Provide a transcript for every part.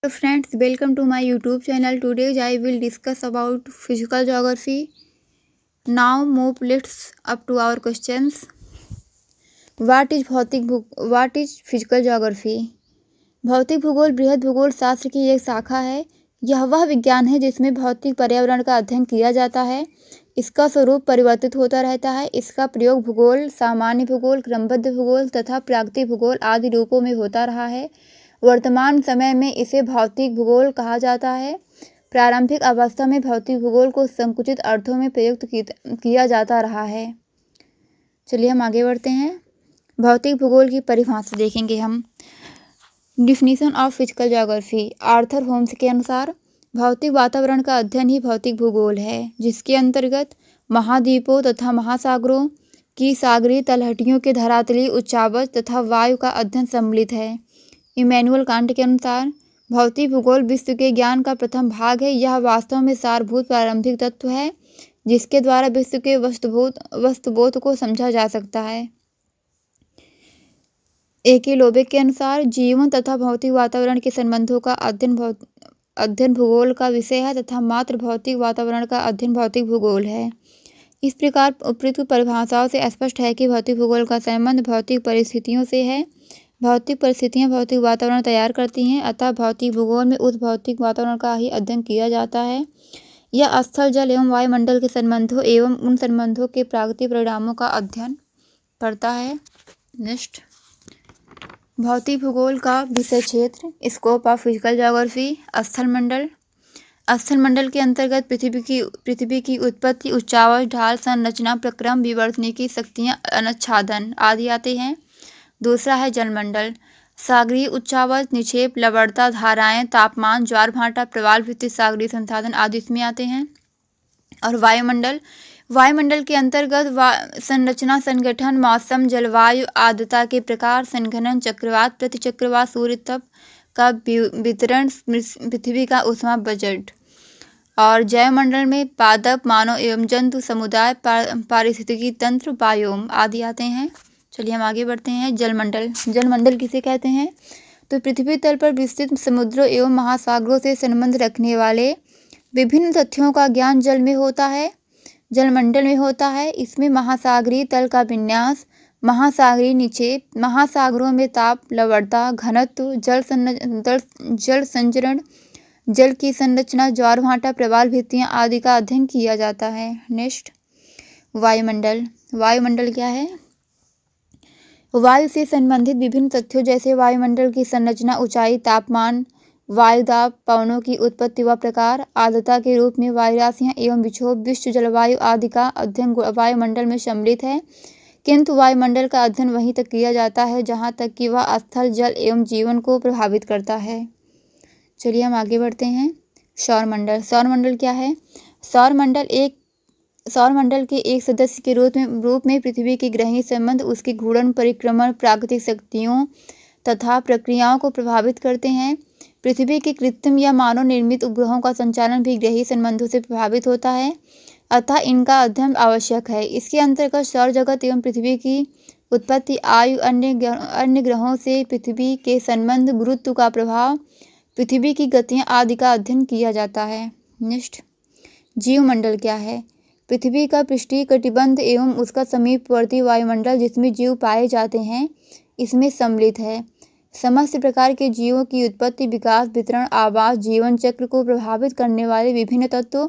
Hello friends, welcome to my YouTube channel. Today I will discuss about physical geography. Now let's up to our questions. What is physical geography? भौतिक भूगोल बृहद भूगोल शास्त्र की एक शाखा है। यह वह विज्ञान है जिसमें भौतिक पर्यावरण का अध्ययन किया जाता है। इसका स्वरूप परिवर्तित होता रहता है। इसका प्रयोग भूगोल, सामान्य भूगोल, क्रमबद्ध भूगोल तथा प्राकृतिक भूगोल आदि रूपों में होता रहा है। वर्तमान समय में इसे भौतिक भूगोल कहा जाता है। प्रारंभिक अवस्था में भौतिक भूगोल को संकुचित अर्थों में प्रयुक्त किया जाता रहा है। चलिए हम आगे बढ़ते हैं। भौतिक भूगोल की परिभाषा देखेंगे हम। Definition of physical geography. Arthur Holmes के अनुसार भौतिक वातावरण का अध्ययन ही भौतिक भूगोल है, जिसके अंतर्गत महाद्वीपों तथा महासागरों की सागरीय तलहटियों के धरातलीय उच्चावच तथा वायु का अध्ययन सम्मिलित है। इमैनुअल कांट के अनुसार भौतिक भूगोल विश्व के ज्ञान का प्रथम भाग है। यह वास्तव में सारभूत प्रारंभिक तत्व है, जिसके द्वारा विश्व के वस्तुबोध को समझा जा सकता है। ए.के. लोबेक के अनुसार जीवन तथा भौतिक वातावरण के संबंधों का अध्ययन भूगोल का विषय है तथा मात्र भौतिक वातावरण का अध्ययन भौतिक भूगोल है। इस प्रकार उपयुक्त परिभाषाओं से स्पष्ट है कि भौतिक भूगोल का संबंध भौतिक परिस्थितियों से है। भौतिक परिस्थितियां भौतिक वातावरण तैयार करती हैं, अतः भौतिक भूगोल में उस भौतिक वातावरण का ही अध्ययन किया जाता है। यह स्थल, जल एवं वायुमंडल के संबंधों एवं उन संबंधों के प्राकृतिक परिणामों का अध्ययन करता है। नेक्स्ट, भौतिक भूगोल का विषय क्षेत्र। Scope of physical geography. स्थल मंडल। स्थल मंडल के अंतर्गत पृथ्वी की उत्पत्ति, उच्चावच, ढाल, संरचना, प्रक्रम, विवर्तनिकी शक्तियाँ, अनुच्छादन आदि आते हैं। दूसरा है जलमंडल। सागरीय उच्चावच, निक्षेप, लवणता, धाराएं, तापमान, ज्वार भाटा, प्रवाल भित्ति, सागरीय संसाधन आदि इसमें आते हैं। और वायुमंडल। वायुमंडल के अंतर्गत संरचना, संगठन, मौसम, जलवायु, आर्द्रता के प्रकार, संघनन, चक्रवात, प्रतिचक्रवात, सूर्य तप का वितरण, पृथ्वी का ऊष्मा बजट। और जैवमंडल में पादप, मानव एवं जंतु समुदाय, पारिस्थितिकी तंत्र, बायोम आदि आते हैं। चलिए हम आगे बढ़ते हैं। जलमंडल। जलमंडल किसे कहते हैं? तो पृथ्वी तल पर विस्तृत समुद्रों एवं महासागरों से संबंध रखने वाले विभिन्न तथ्यों का ज्ञान जल में होता है, जलमंडल में होता है। इसमें महासागरीय तल का विन्यास, महासागरीय निक्षेप, महासागरों में ताप, लवणता, घनत्व, जल संचरण, जल की संरचना, ज्वार भाटा, प्रवाल भित्तियां आदि का अध्ययन किया जाता है। नेक्स्ट, वायुमंडल। वायुमंडल क्या है? वायु से संबंधित विभिन्न तथ्यों जैसे वायुमंडल की संरचना, ऊंचाई, तापमान, वायुदाब, पवनों की उत्पत्ति व प्रकार, आर्द्रता के रूप में वायुराशियां एवं विक्षोभ, विश्व जलवायु आदि का अध्ययन वायुमंडल में सम्मिलित है। किंतु वायुमंडल का अध्ययन वहीं तक किया जाता है जहां तक कि वह स्थल, जल एवं जीवन को प्रभावित करता है। चलिए हम आगे बढ़ते हैं। सौरमंडल। सौरमंडल क्या है? सौरमंडल के एक सदस्य के रूप में पृथ्वी के ग्रहीय संबंध, उसके घूर्णन, परिक्रमण, प्राकृतिक शक्तियों तथा प्रक्रियाओं को प्रभावित करते हैं। पृथ्वी के कृत्रिम या मानव निर्मित उपग्रहों का संचालन भी ग्रहीय संबंधों से प्रभावित होता है, अतः इनका अध्ययन आवश्यक है। इसके अंतर्गत सौर जगत एवं पृथ्वी की उत्पत्ति, आयु, अन्य ग्रहों से पृथ्वी के संबंध, गुरुत्व का प्रभाव, पृथ्वी की गतियाँ आदि का अध्ययन किया जाता है। नेक्स्ट, जीवमंडल क्या है? पृथ्वी का पृष्ठीय कटिबंध एवं उसका समीपवर्ती वायुमंडल जिसमें जीव पाए जाते हैं, इसमें सम्मिलित है। समस्त प्रकार के जीवों की उत्पत्ति, विकास, वितरण, आवास, जीवन चक्र को प्रभावित करने वाले विभिन्न तत्वों,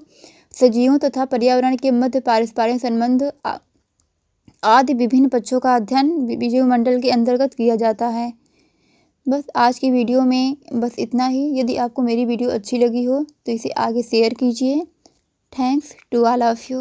सजीवों तथा पर्यावरण के मध्य पारस्परिक संबंध आदि विभिन्न पक्षों का अध्ययन जीवमंडल के अंतर्गत किया जाता है। बस आज की वीडियो में बस इतना ही। यदि आपको मेरी वीडियो अच्छी लगी हो तो इसे आगे शेयर कीजिए। Thanks to all of you.